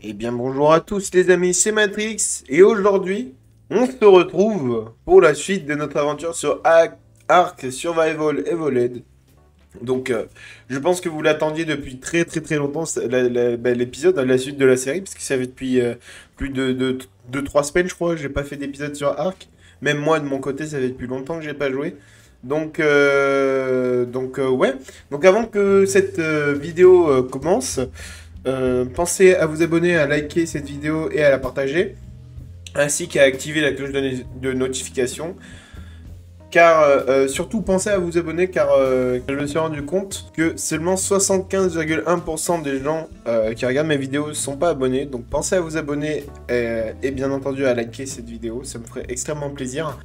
Eh bien bonjour à tous les amis, c'est Matrix et aujourd'hui on se retrouve pour la suite de notre aventure sur Ark Survival Evolved. Donc je pense que vous l'attendiez depuis très longtemps l'épisode, la suite de la série, parce que ça fait depuis plus de 3 semaines je crois, j'ai pas fait d'épisode sur Ark. Même moi de mon côté ça fait depuis longtemps que j'ai pas joué. Ouais. Donc avant que cette vidéo commence, pensez à vous abonner, à liker cette vidéo et à la partager, ainsi qu'à activer la cloche de notification. Car surtout pensez à vous abonner car je me suis rendu compte que seulement 75,1% des gens qui regardent mes vidéos ne sont pas abonnés. Donc pensez à vous abonner et bien entendu à liker cette vidéo, ça me ferait extrêmement plaisir.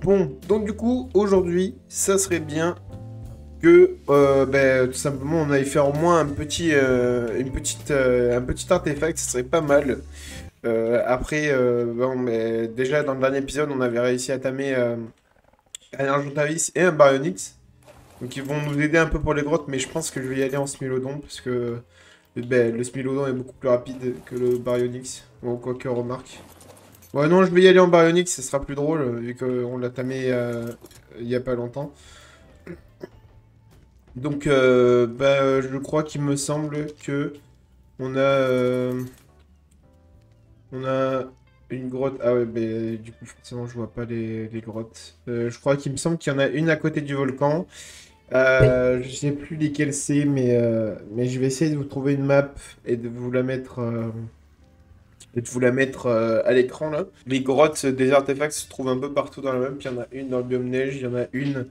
Bon, donc du coup, aujourd'hui, ça serait bien que tout simplement on aille faire au moins un petit artefact, ce serait pas mal. Après, bon, mais déjà dans le dernier épisode, on avait réussi à tamer un Argentavis et un Baryonyx. Donc ils vont nous aider un peu pour les grottes, mais je pense que je vais y aller en Smilodon, parce que le Smilodon est beaucoup plus rapide que le Baryonyx. Bon, quoi que remarque. Ouais, non, je vais y aller en Baryonyx, ce sera plus drôle, vu qu'on l'a tamé il y a pas longtemps. Donc, je crois qu'il me semble que on a une grotte. Ah ouais, du coup, forcément, je vois pas les grottes. Je crois qu'il me semble qu'il y en a une à côté du volcan. Je sais plus lesquelles c'est, mais je vais essayer de vous trouver une map et de vous la mettre, à l'écran là. Les grottes des artefacts se trouvent un peu partout dans la map. Il y en a une dans le biome neige, il y en a une.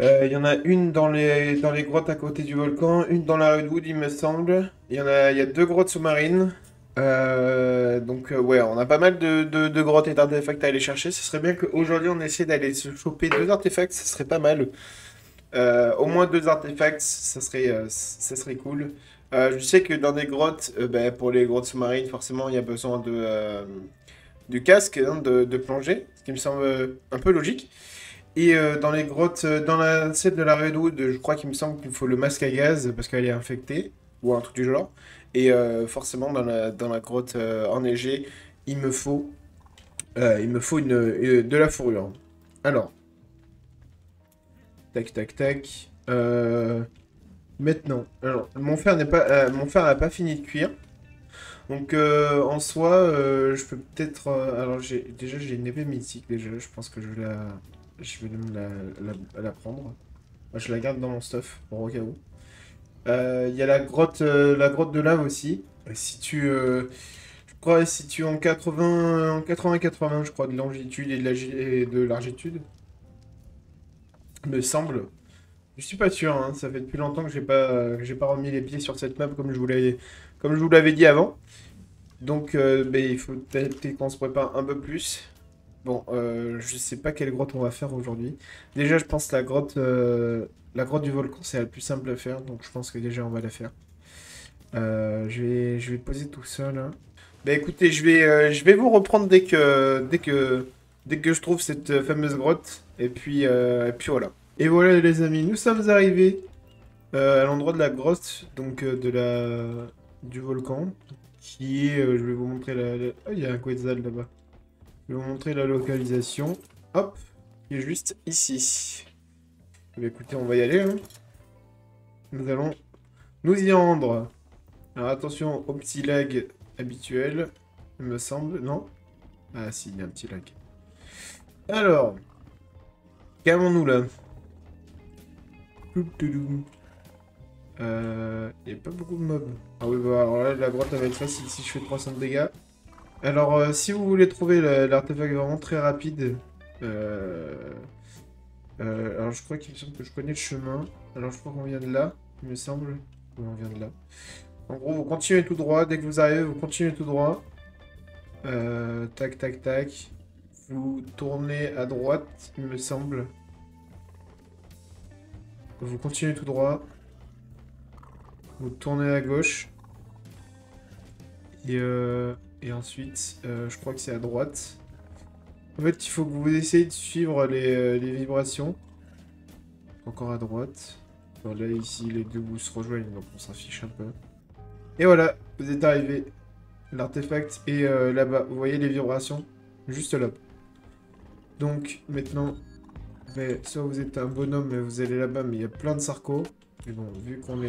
Il y en a une dans les grottes à côté du volcan, une dans la Redwood, il me semble. Il y a deux grottes sous-marines. Ouais, on a pas mal de grottes et d'artefacts à aller chercher. Ce serait bien qu'aujourd'hui on essaie d'aller se choper deux artefacts, ce serait pas mal. Au moins deux artefacts, ça serait cool. Je sais que dans des grottes, pour les grottes sous-marines, forcément, il y a besoin de casque, hein, de plongée, ce qui me semble un peu logique. Et dans les grottes, dans celle de la Redwood, je crois qu'il me semble qu'il faut le masque à gaz parce qu'elle est infectée, ou un truc du genre. Et forcément, dans la grotte enneigée, il me faut de la fourrure. Alors, tac, tac, tac. Maintenant, alors, mon fer n'a pas fini de cuire. Donc, en soi, je peux peut-être. Alors, j'ai une épée mythique déjà. Je pense que je vais même la prendre. Moi, je la garde dans mon stuff, pour au cas où. Il y a la grotte de lave aussi. Je crois, elle se situe en 80, je crois, de longitude et de largitude, me semble. Je suis pas sûr, hein, ça fait depuis longtemps que j'ai pas remis les pieds sur cette map comme je vous l'avais dit avant. Donc, il faut peut-être qu'on se prépare un peu plus. Bon, je sais pas quelle grotte on va faire aujourd'hui. Déjà, je pense que la grotte du volcan, c'est la plus simple à faire, donc je pense que déjà on va la faire. Je vais poser tout ça là. Bah écoutez, je vais vous reprendre dès que je trouve cette fameuse grotte. Et puis voilà. Et voilà les amis, nous sommes arrivés à l'endroit de la grotte, donc du volcan, qui est, je vais vous montrer Ah, il y a un Quetzal là-bas. Je vais vous montrer la localisation. Hop, qui est juste ici. Bah écoutez, on va y aller, hein. Nous allons nous y rendre. Alors attention au petit lag habituel, il me semble, non? Ah si, il y a un petit lag. Alors, qu'avons-nous là? Il n'y a pas beaucoup de mobs. Ah oui, bah alors là, la grotte elle va être facile si je fais 300 de dégâts. Alors, si vous voulez trouver l'artefact vraiment très rapide, euh, alors je crois qu'il me semble que je connais le chemin. Alors je crois qu'on vient de là, il me semble. Oui, on vient de là. En gros, vous continuez tout droit. Dès que vous arrivez, vous continuez tout droit. Tac, tac, tac. Vous tournez à droite, il me semble. Vous continuez tout droit. Vous tournez à gauche. Et ensuite, je crois que c'est à droite. En fait, il faut que vous essayez de suivre les vibrations. Encore à droite. Bon, là, ici, les deux bouts se rejoignent, donc on s'affiche un peu. Et voilà, vous êtes arrivé. L'artefact est là-bas. Vous voyez les vibrations? Juste là. Donc, maintenant, mais, soit vous êtes un bonhomme et vous allez là-bas, mais il y a plein de sarcos. Mais bon, vu qu'on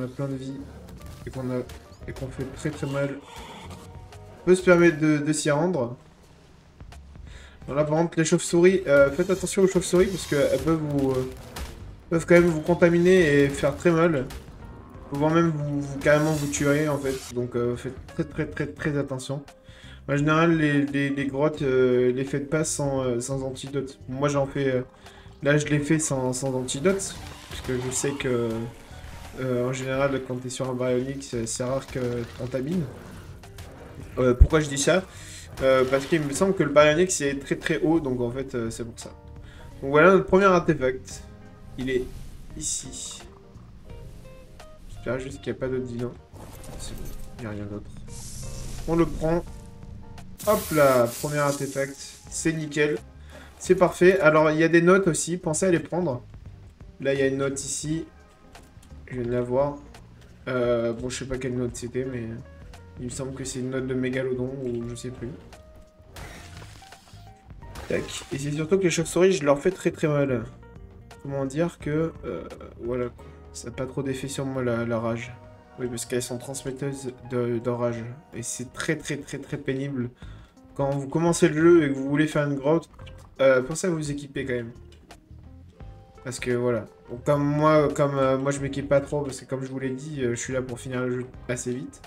a plein de vie et qu'on fait très très mal, on peut se permettre de s'y rendre. Alors là, par contre, les chauves-souris, faites attention aux chauves-souris parce qu'elles peuvent quand même vous contaminer et faire très mal. Pouvant même carrément vous tuer en fait. Donc faites très très très très attention. En général, les grottes, les faites pas sans antidote. Moi j'en fais... là je l'ai fait sans antidote. Parce que je sais que... en général, quand t'es sur un baryonique, c'est rare que tu contamines. Pourquoi je dis ça? Parce qu'il me semble que le baryonique c'est très très haut. Donc en fait c'est pour ça. Donc voilà notre premier artefact. Il est ici. J'espère juste qu'il n'y a pas d'autres dinos. C'est bon, il n'y a rien d'autre. On le prend. Hop là, premier artefact. C'est nickel. C'est parfait. Alors, il y a des notes aussi. Pensez à les prendre. Là, il y a une note ici. Je viens de la voir. Bon, je sais pas quelle note c'était, mais... il me semble que c'est une note de mégalodon, ou je sais plus. Tac. Et c'est surtout que les chauves-souris, je leur fais très très mal. Comment dire que... voilà, quoi. Ça n'a pas trop d'effet sur moi, la rage. Oui, parce qu'elles sont transmetteuses de rage. Et c'est très très très très pénible. Quand vous commencez le jeu et que vous voulez faire une grotte, pensez à vous équiper quand même. Parce que voilà. Donc, comme moi je m'équipe pas trop, parce que comme je vous l'ai dit, je suis là pour finir le jeu assez vite.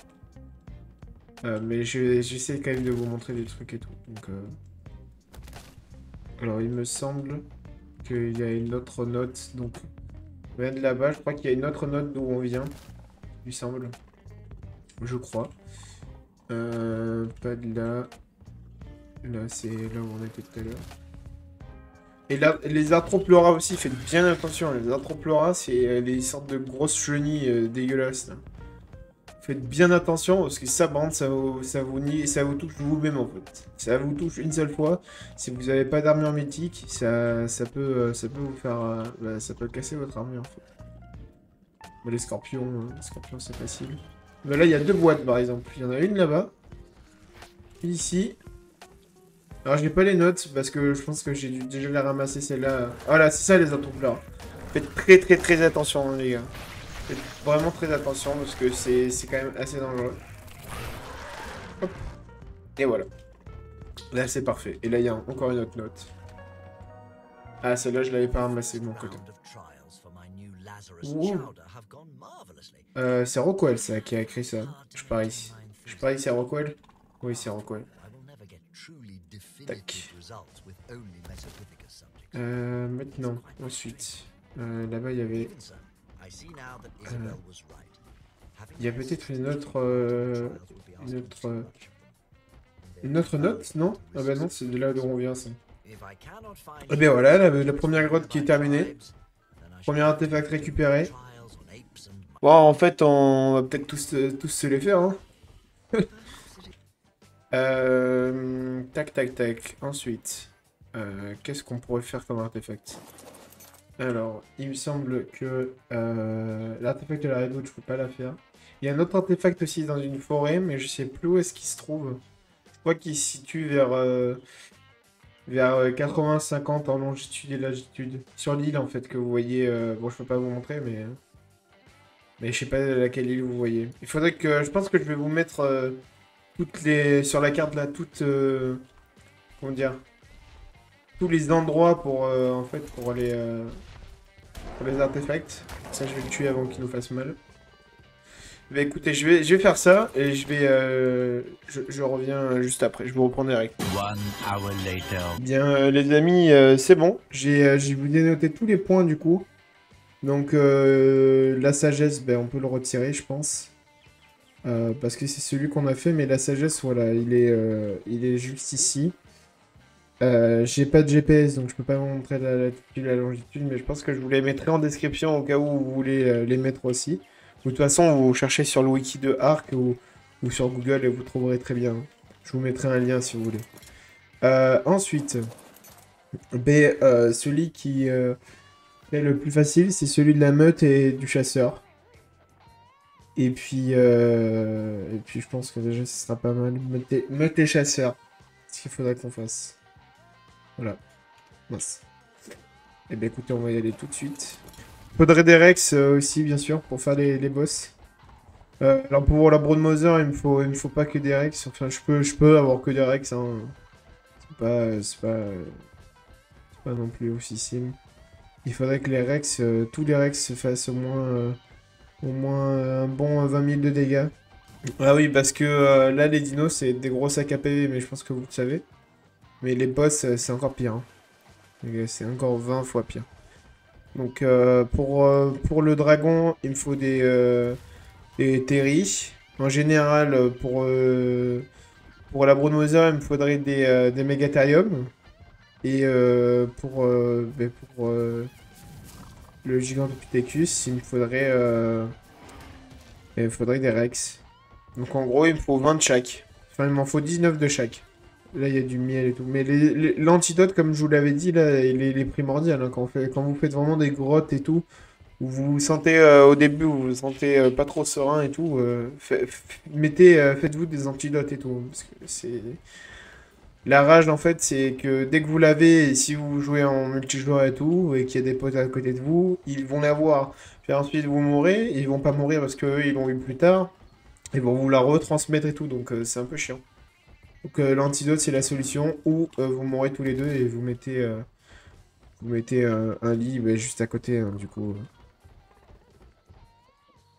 Mais j'essaie quand même de vous montrer des trucs et tout. Donc, alors il me semble qu'il y a une autre note. Donc, on vient de là-bas, je crois qu'il y a une autre note d'où on vient. Il me semble. Je crois. Pas de là. Là, c'est là où on était tout à l'heure. Et là, les arthropleura aussi, faites bien attention. Les arthropleura, c'est les sortes de grosses chenilles dégueulasses. Là. Faites bien attention parce que ça, par contre, ça vous touche vous-même en fait. Ça vous touche une seule fois. Si vous n'avez pas d'armure mythique, ça peut vous faire... bah, ça peut casser votre armure en fait. Bah, les scorpions c'est facile. Bah, là, il y a deux boîtes par exemple. Il y en a une là-bas. Une ici. Alors, je n'ai pas les notes parce que je pense que j'ai dû déjà les ramasser celle-là. Voilà, c'est ça les attroupes-là. Faites très très très attention, hein, les gars. Faites vraiment très attention parce que c'est quand même assez dangereux. Hop. Et voilà. Là, c'est parfait. Et là, il y a encore une autre note. Ah, celle-là, je l'avais pas ramassée de mon côté. C'est Rockwell, ça, qui a écrit ça. Je parie. Je parie c'est Rockwell. Oui, c'est Rockwell. Tac. Maintenant, ensuite. Là-bas, il y avait... il y a peut-être une autre... une autre note, non? Ah bah non, c'est de là d'où on vient, ça. Et bien voilà, la première grotte qui est terminée. Premier artefact récupéré. Bon, en fait, on va peut-être tous se les faire, hein. Tac, tac, tac. Ensuite, qu'est-ce qu'on pourrait faire comme artefact? Alors, il me semble que l'artefact de la Redwood, je peux pas la faire. Il y a un autre artefact aussi dans une forêt, mais je sais plus où est-ce qu'il se trouve. Je crois qu'il se situe vers 80-50 en longitude et latitude. Sur l'île, en fait, que vous voyez. Bon, je peux pas vous montrer, mais je sais pas laquelle île vous voyez. Il faudrait que... Je pense que je vais vous mettre sur la carte, là, comment dire? Tous les endroits pour, en fait, pour les artefacts. Ça, je vais le tuer avant qu'il nous fasse mal. Bah écoutez, je vais faire ça et je reviens juste après. Je vous reprends direct. Bien, les amis, c'est bon. J'ai vous dénoté tous les points du coup. Donc, la sagesse, ben, on peut le retirer, je pense. Parce que c'est celui qu'on a fait, mais la sagesse, voilà, il est juste ici. J'ai pas de GPS, donc je peux pas vous montrer la latitude et la longitude, mais je pense que je vous les mettrai en description au cas où vous voulez les mettre aussi. De toute façon, vous cherchez sur le wiki de Ark ou sur Google et vous trouverez très bien. Je vous mettrai un lien si vous voulez. Ensuite, ben, celui qui est le plus facile, c'est celui de la meute et du chasseur. Et puis je pense que déjà ce sera pas mal. Meute et chasseur. Ce qu'il faudrait qu'on fasse. Voilà. Mince. Eh ben écoutez, on va y aller tout de suite. Faudrait des Rex aussi, bien sûr, pour faire les boss. Alors pour la Broodmother, il me faut pas que des Rex. Enfin, je peux avoir que des Rex, hein. C'est pas non plus officiel. Il faudrait que les Rex, tous les Rex se fassent au moins un bon 20 000 de dégâts. Ah oui, parce que là, les dinos, c'est des gros sacs à PV, mais je pense que vous le savez. Mais les boss, c'est encore pire, hein. C'est encore 20 fois pire. Donc, pour le dragon, il me faut des terris. En général, pour la Broodmother, il me faudrait des Megatherium. Et pour le Gigantopithecus, il me faudrait des Rex. Donc en gros, il me faut 20 de chaque. Enfin, il m'en faut 19 de chaque. Là, il y a du miel et tout. Mais l'antidote, comme je vous l'avais dit, là, il est primordial, hein, quand vous faites vraiment des grottes et tout, où vous vous sentez, au début, vous vous sentez pas trop serein et tout, faites-vous des antidotes et tout. Parce que c'est... La rage, en fait, c'est que dès que vous l'avez, et si vous jouez en multijoueur et tout, et qu'il y a des potes à côté de vous, ils vont l'avoir. Puis ensuite, vous mourrez, ils vont pas mourir parce qu'eux, ils l'ont eu plus tard. Ils vont vous la retransmettre et tout, donc c'est un peu chiant. Donc l'antidote, c'est la solution, ou vous mourrez tous les deux et vous mettez un lit bah, juste à côté, hein, du coup.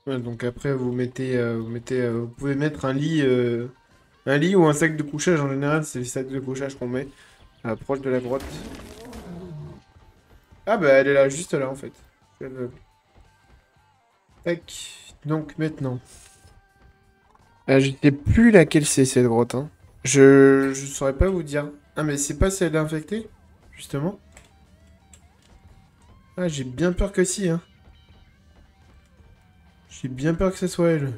Ouais, donc après, vous pouvez mettre un lit ou un sac de couchage. En général, c'est le sac de couchage qu'on met proche de la grotte. Ah bah elle est là, juste là en fait. Tac. Donc maintenant. Je sais plus laquelle c'est cette grotte, hein. Je saurais pas vous dire. Ah mais c'est pas celle infectée, justement. Ah j'ai bien peur que si, hein. J'ai bien peur que ce soit elle.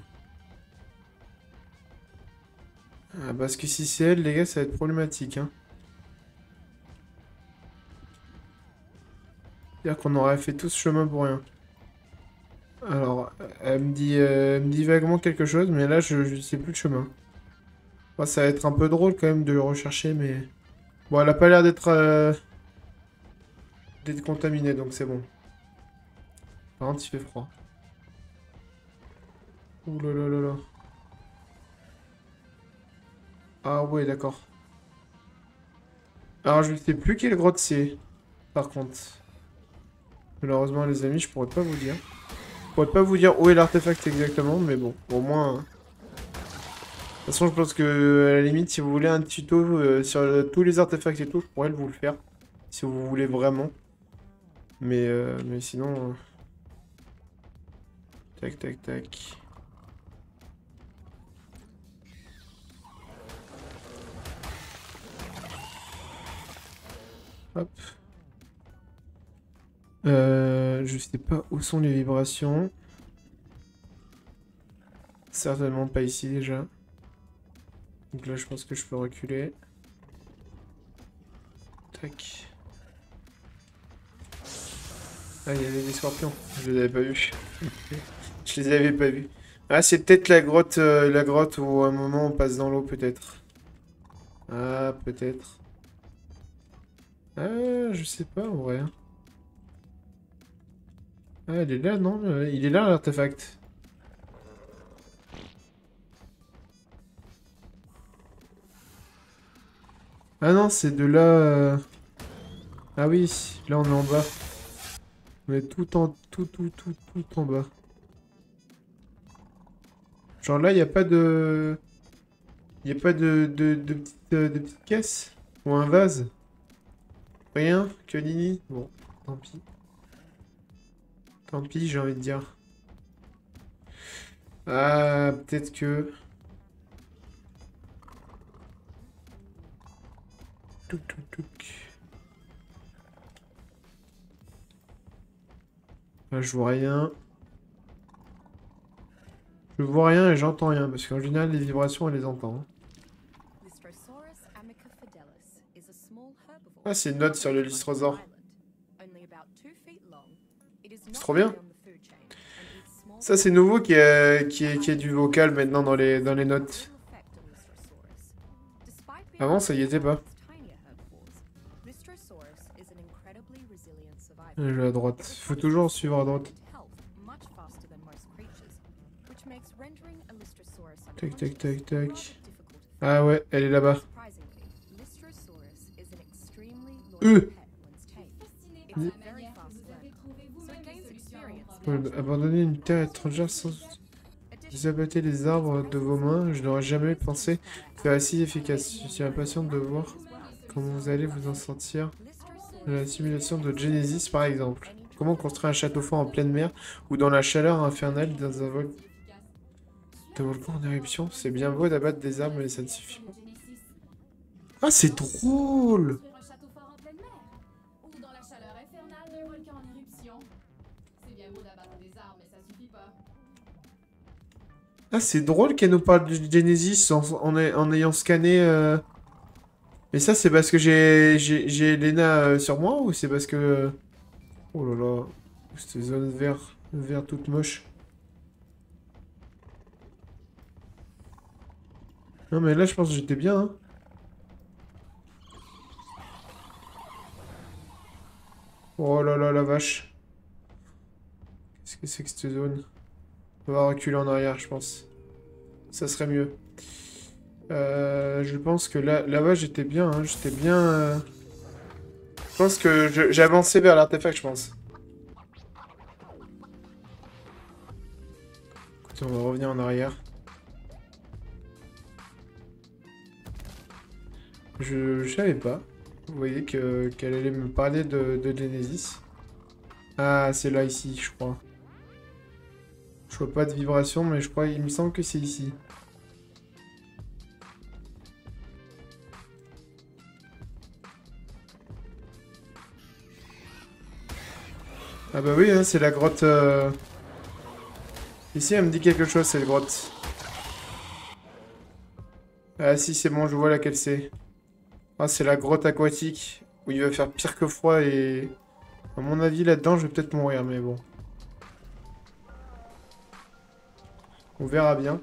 Ah parce que si c'est elle, les gars, ça va être problématique, hein. C'est-à-dire qu'on aurait fait tout ce chemin pour rien. Alors, elle me dit vaguement quelque chose, mais là, je sais plus le chemin. Bon, ça va être un peu drôle quand même de le rechercher, mais... Bon, elle a pas l'air d'être contaminée, donc c'est bon. Par contre, il fait froid. Ouh là là là là. Ah ouais, d'accord. Alors, je ne sais plus quelle grotte c'est, par contre. Malheureusement, les amis, je pourrais pas vous dire. Je pourrais pas vous dire où est l'artefact exactement, mais bon, au moins... De toute façon, je pense que, à la limite, si vous voulez un tuto sur tous les artefacts et tout, je pourrais vous le faire. Si vous voulez vraiment. Mais sinon... Tac, tac, tac. Hop. Je sais pas où sont les vibrations. Certainement pas ici déjà. Donc là, je pense que je peux reculer. Tac. Ah, il y avait des scorpions. Je les avais pas vus. Je les avais pas vus. Ah, c'est peut-être la grotte où à un moment on passe dans l'eau, peut-être. Ah, peut-être. Ah, je sais pas en vrai. Ah, elle est là, non? Il est là, l'artefact. Ah non, c'est de là... Ah oui, là on est en bas. On est tout en bas. Genre là, il n'y a pas de... Il n'y a pas de petite caisse? Ou un vase? Rien? Que nini? Bon, tant pis. Tant pis, j'ai envie de dire. Ah, peut-être que... Touc, touc, touc. Là, je vois rien. Je vois rien et j'entends rien, parce qu'en général, les vibrations, on les entend, hein. Lystrosaurus amica fidelis is Ah, c'est une note sur le Lystrosaure. C'est trop bien. Ça, c'est nouveau qui est du vocal maintenant dans les notes. Avant, ça y était pas. Je vais à droite. Faut toujours suivre à droite. Tac, tac, tac, tac. Ah ouais, elle est là-bas. Abandonner une terre étrangère sans... Vous abattez les arbres de vos mains, je n'aurais jamais pensé faire si efficace. Je suis impatiente de voir comment vous allez vous en sortir. De la simulation de Genesis, par exemple. Comment construire un château fort en pleine mer ou dans la chaleur infernale dans un volcan en éruption. C'est bien beau d'abattre des arbres, mais ça ne suffit pas. Ah, c'est drôle! Ah, c'est drôle qu'elle nous parle de Genesis en ayant scanné... Mais ça, c'est parce que j'ai Lena sur moi ou c'est parce que... Oh là là, cette zone vert toute moche. Non mais là, je pense que j'étais bien, hein. Oh là là, la vache. Qu'est-ce que c'est que cette zone? On va reculer en arrière, je pense. Ça serait mieux. Je pense que là-bas, j'étais bien, hein. J'étais bien... Je pense que j'ai avancé vers l'artefact, je pense. Écoutez, on va revenir en arrière. Je savais pas. Vous voyez qu'elle allait me parler de Genesis. Ah, c'est là, ici, je crois. Je vois pas de vibration, mais je crois, il me semble que c'est ici. Ah bah oui, hein, c'est la grotte... Ici, elle me dit quelque chose, cette grotte. Ah si, c'est bon, je vois laquelle c'est. Ah, c'est la grotte aquatique, où il va faire pire que froid et... À mon avis, là-dedans, je vais peut-être mourir, mais bon. On verra bien.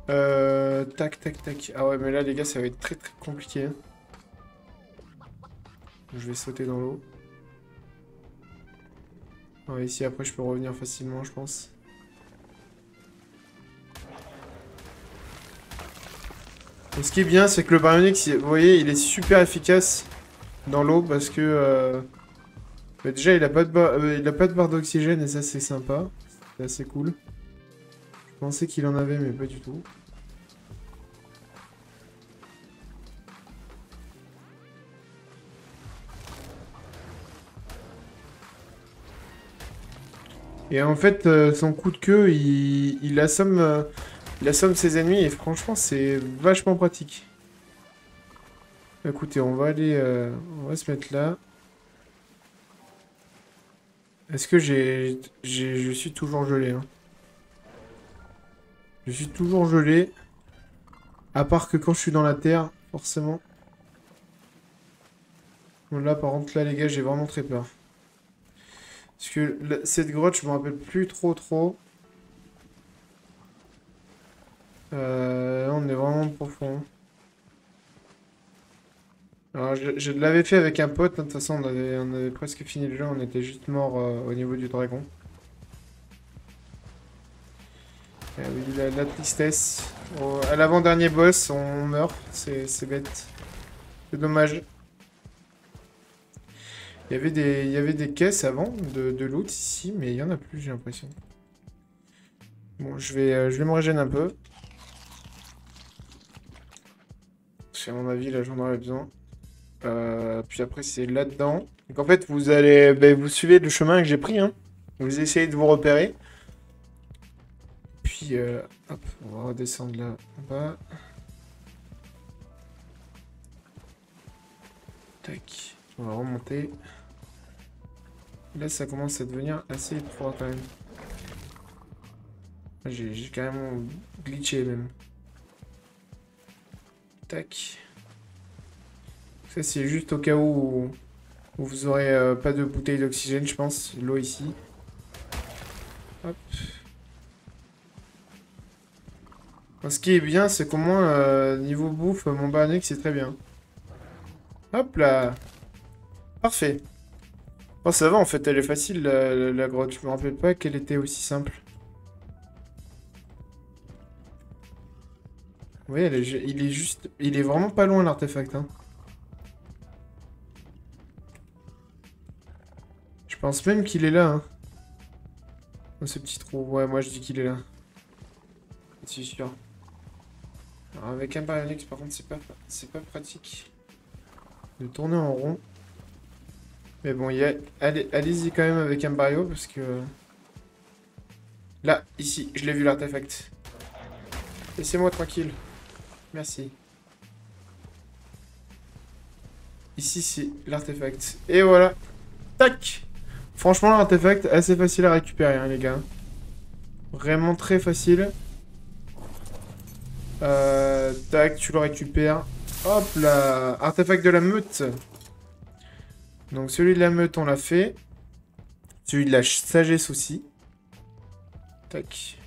Tac, tac, tac. Ah ouais, mais là, les gars, ça va être très, très compliqué. Hein. Je vais sauter dans l'eau. Ah, ici, après, je peux revenir facilement, je pense. Et ce qui est bien, c'est que le baryonyx, vous voyez, il est super efficace dans l'eau parce que... bah, déjà, il a pas de barre d'oxygène et ça, c'est sympa. C'est assez cool. Je pensais qu'il en avait, mais pas du tout. Et en fait, son coup de queue, il assomme ses ennemis et franchement, c'est vachement pratique. Écoutez, on va se mettre là. Est-ce que je suis toujours gelé, hein. Je suis toujours gelé. À part que quand je suis dans la terre, forcément. Bon, là, par contre, là, les gars, j'ai vraiment très peur. Parce que cette grotte, je me rappelle plus trop. On est vraiment profond. Alors, je l'avais fait avec un pote, hein. De toute façon, on avait presque fini le jeu, on était juste mort au niveau du dragon. Ah oui, la tristesse. À l'avant-dernier boss, on meurt, c'est bête. C'est dommage. Il y avait des caisses avant de loot ici, mais il y en a plus, j'ai l'impression. Bon, je vais me régénérer un peu. Parce qu'à mon avis, là, j'en aurais besoin. Puis après, c'est là-dedans. Donc en fait, vous suivez le chemin que j'ai pris, hein. Vous essayez de vous repérer. Puis, hop, on va redescendre là en bas. Tac, on va remonter. Là, ça commence à devenir assez étroit quand même. J'ai carrément glitché même. Tac. Ça, c'est juste au cas où vous aurez pas de bouteille d'oxygène, je pense. L'eau ici. Hop. Ce qui est bien, c'est qu'au moins, niveau bouffe, mon barnique, c'est très bien. Hop là. Parfait. Oh, ça va, en fait, elle est facile, la grotte. Je me rappelle pas qu'elle était aussi simple. Oui, il est juste... Il est vraiment pas loin, l'artefact, hein. Je pense même qu'il est là, hein. Dans ce petit trou. Ouais, moi, je dis qu'il est là. C'est sûr. Alors, avec un baryonyx, par contre, c'est pas pratique de tourner en rond. Mais bon, allez-y quand même avec un baryo, parce que... Là, ici, je l'ai vu l'artefact. Laissez-moi tranquille. Merci. Ici, c'est l'artefact. Et voilà. Tac! Franchement, l'artefact, assez facile à récupérer, hein, les gars. Vraiment très facile. Tac, tu le récupères. Hop là! Artefact de la meute. Donc, celui de la meute, on l'a fait. Celui de la sagesse aussi. Tac.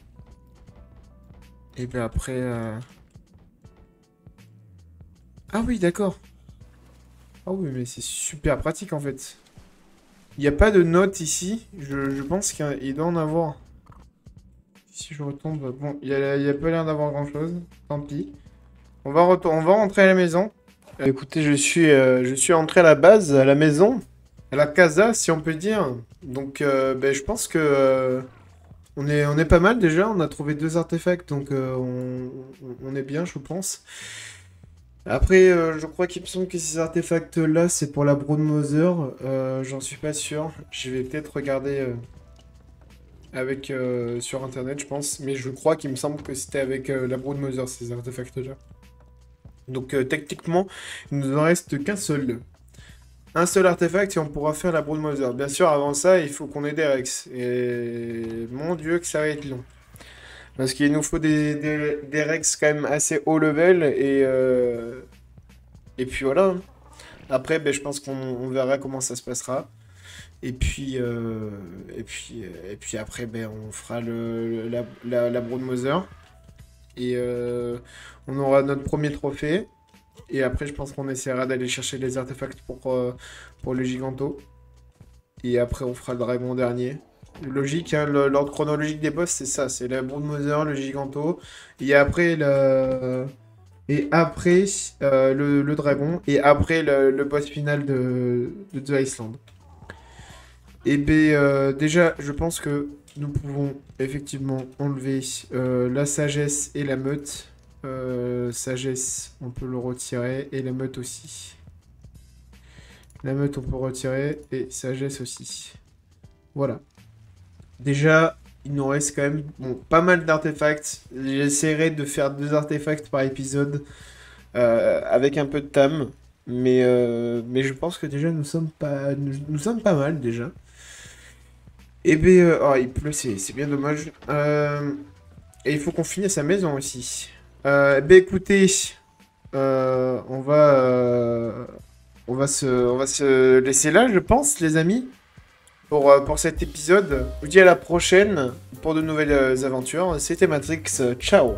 Et bien après... Ah oui, d'accord. Ah oui, mais c'est super pratique, en fait. Il n'y a pas de note ici. Je pense qu'il doit en avoir. Si je retombe... Bon, il n'y a pas l'air d'avoir grand-chose. Tant pis. On va rentrer à la maison. Écoutez, je suis entré à la base, à la maison. À la casa, si on peut dire. Donc, ben, je pense que... on est pas mal déjà. On a trouvé 2 artefacts. Donc, on est bien, je pense. Après, je crois qu'il me semble que ces artefacts-là, c'est pour la Brood Mother. J'en suis pas sûr. Je vais peut-être regarder sur internet, je pense. Mais je crois qu'il me semble que c'était avec la Brood Mother, ces artefacts-là. Donc, techniquement, il nous en reste qu'un seul. Un seul artefact et on pourra faire la Brood Mother. Bien sûr, avant ça, il faut qu'on ait des Rex. Et mon dieu, que ça va être long. Parce qu'il nous faut des Rex quand même assez haut level et puis voilà, hein. Après, ben, je pense qu'on verra comment ça se passera. Et puis, après, ben, on fera la Brood Mother. Et on aura notre premier trophée. Et après, je pense qu'on essaiera d'aller chercher les artefacts pour le Giganto. Et après, on fera le dragon dernier. Logique, hein, l'ordre chronologique des boss, c'est ça. C'est la Brood Mother, le Giganto. Et après, le dragon. Et après, le boss final de The Iceland. Et bien, déjà, je pense que nous pouvons effectivement enlever la sagesse et la meute. Sagesse, on peut le retirer. Et la meute aussi. La meute, on peut retirer. Et sagesse aussi. Voilà. Déjà, il nous reste quand même pas mal d'artefacts. J'essaierai de faire 2 artefacts par épisode avec un peu de time. Mais je pense que déjà, nous sommes pas mal déjà. Et bien, oh, il pleut, c'est bien dommage. Et il faut qu'on finisse sa maison aussi. Ben écoutez, on va se laisser là, je pense, les amis, pour cet épisode. Je vous dis à la prochaine pour de nouvelles aventures. C'était Matrix, ciao!